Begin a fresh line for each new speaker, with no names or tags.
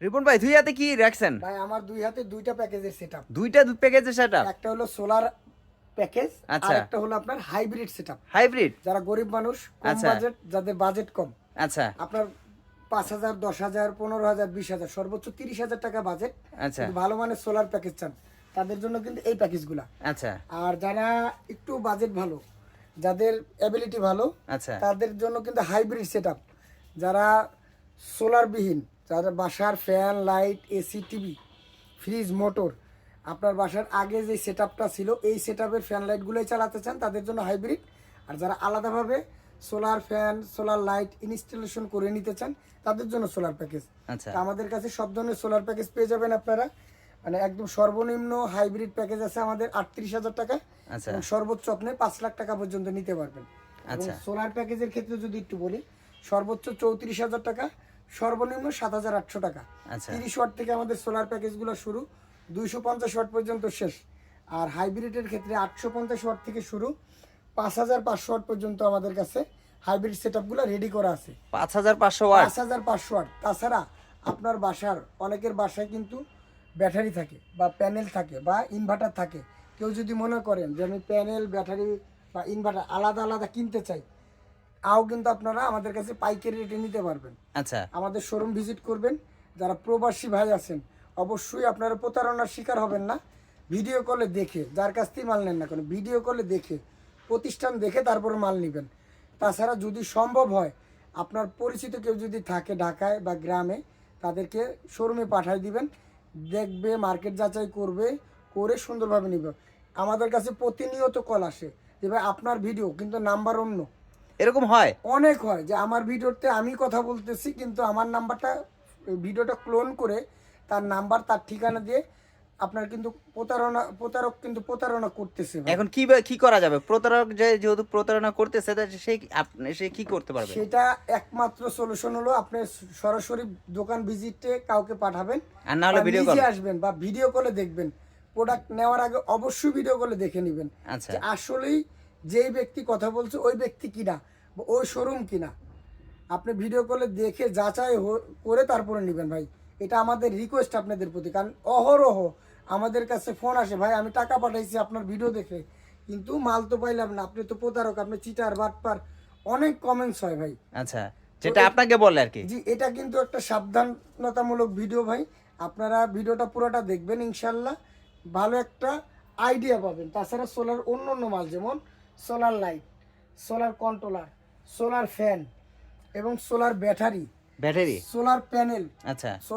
রিপন ভাই দুই হাতে কি রাখছেন?
ভাই আমার দুই হাতে দুইটা প্যাকেজের সেটআপ।
দুইটা প্যাকেজের সেটআপ।
একটা হলো সোলার প্যাকেজ, আর
আচ্ছা।
একটা হলো আপনার হাইব্রিড সেটআপ।
হাইব্রিড।
যারা গরিব মানুষ, কম
আচ্ছা।
বাজেট, যাদের বাজেট কম,
আচ্ছা
আপনার 5,000, 10,000, 15,000, 20,000, সর্বোচ্চ 30,000 টাকা বাজেট,
আচ্ছা
কিন্তু ভালো মানের সোলার প্যাকেজ চান, তাদের জন্য কিন্তু এই প্যাকেজগুলা।
আচ্ছা
আর যারা একটু বাজেট ভালো, যাদের অ্যাবিলিটি ভালো,
আচ্ছা
তাদের জন্য কিন্তু হাইব্রিড সেটআপ। যারা সোলারবিহীন, যারা বাসার fan, light, AC, TV, fridge, motor, আপনার বাসার আগে যে সেটআপটা ছিল এই সেটআপের ফ্যান লাইটগুলোই চালাতে চান, তাদের জন্য হাইব্রিড। আর যারা আলাদাভাবে solar fan, solar light installation করে নিতে চান, তাদের জন্য সোলার প্যাকেজ।
আচ্ছা
আমাদের কাছে সব ধরনের সোলার প্যাকেজ পেয়ে যাবেন আপনারা। মানে একদম সর্বনিম্ন হাইব্রিড প্যাকেজ আছে আমাদের 38,000 টাকা,
আচ্ছা
এবং সর্বোচ্চ আপনি 5 লাখ টাকা পর্যন্ত নিতে পারবেন। এবং
আচ্ছা
সোলার প্যাকেজের ক্ষেত্রে যদি একটু বলি, সর্বোচ্চ 34,000 টাকা, সর্বনিম্ন 7,800 টাকা।
আচ্ছা
30 ওয়াট থেকে আমাদের সোলার প্যাকেজগুলো শুরু, 250 ওয়াট পর্যন্ত শেষ। আর হাইব্রিডের ক্ষেত্রে 850 ওয়াট থেকে শুরু, 5,500 ওয়াট পর্যন্ত আমাদের কাছে হাইব্রিড সেটআপগুলো রেডি করা আছে।
5500 ওয়াট।
5,500 ওয়াট। তাছাড়া আপনার বাসার অনেকের বাসায় কিন্তু ব্যাটারি থাকে বা প্যানেল থাকে বা ইনভার্টার থাকে। কেউ যদি মনে করেন যে আমি প্যানেল, ব্যাটারি বা ইনভার্টার আলাদা আলাদা কিনতে চাই, তাও কিন্তু আপনারা আমাদের কাছে পাইকারি রেটে নিতে পারবেন।
আচ্ছা
আমাদের শোরুম ভিজিট করবেন। যারা প্রবাসী ভাই আছেন, অবশ্যই আপনারা প্রতারণার শিকার হবেন না। ভিডিও কলে দেখে, যার কাছ থেকে মাল নেন না কেন, ভিডিও কলে দেখে, প্রতিষ্ঠান দেখে তারপরে মাল নেবেন। তাছাড়া যদি সম্ভব হয়, আপনার পরিচিত কেউ যদি থাকে ঢাকায় বা গ্রামে, তাদেরকে শোরুমে পাঠিয়ে দিবেন, দেখবে, মার্কেট যাচাই করবে, করে সুন্দরভাবে নেবে। আমাদের কাছে প্রতিনিয়ত কল আসে যে ভাই আপনার ভিডিও কিন্তু নাম্বার অন্য।
এরকম হয়?
অনেক হয় যে আমার ভিডিওতে আমি কথা বলতেছি, কিন্তু আমার নাম্বারটা, ভিডিওটা ক্লোন করে তার নাম্বার, তার ঠিকানা দিয়ে আপনার কিন্তু প্রতারক কিন্তু প্রতারণা করতেছে ভাই।
এখন কি করা যাবে? প্রতারক যেহেতু প্রতারণা করতেছে তা সে কি করতে পারবে?
সেটা একমাত্র সলিউশন হলো আপনি সরাসরি দোকান ভিজিটে কাউকে পাঠাবেন,
আর না হলে
বা
ভিডিও
নিজে
কল।
আসবেন, বা ভিডিও কলে দেখবেন। প্রোডাক্ট নেওয়ার আগে অবশ্যই ভিডিও কলে দেখে নেবেন
আচ্ছা
যে আসলেই যেই ব্যক্তি কথা বলছে ওই ব্যক্তি কিনা বা ওই শোরুম কিনা। আপনি ভিডিও কলে দেখে যাচাই করে তারপরে নেবেন ভাই। এটা আমাদের রিকোয়েস্ট আপনাদের প্রতি, কারণ অহরহ আমাদের কাছে ফোন আসে, ভাই আমি টাকা পাঠাইছি আপনার ভিডিও দেখে, কিন্তু মাল তো পাইলাম না, আপনি তো প্রতারক, আপনি চিটার, বাটপার, অনেক কমেন্টস হয় ভাই।
আচ্ছা যেটা আপনাকে বলে আর কি।
জি, এটা কিন্তু একটা সাবধানতামূলক ভিডিও ভাই। আপনারা ভিডিওটা পুরোটা দেখবেন, ইনশাল্লাহ ভালো একটা আইডিয়া পাবেন। তাছাড়া সোলার অন্য অন্য মাল, যেমন solar light, solar controller, solar fan এবং solar battery,
battery.
Solar panel,
আচ্ছা
সোলার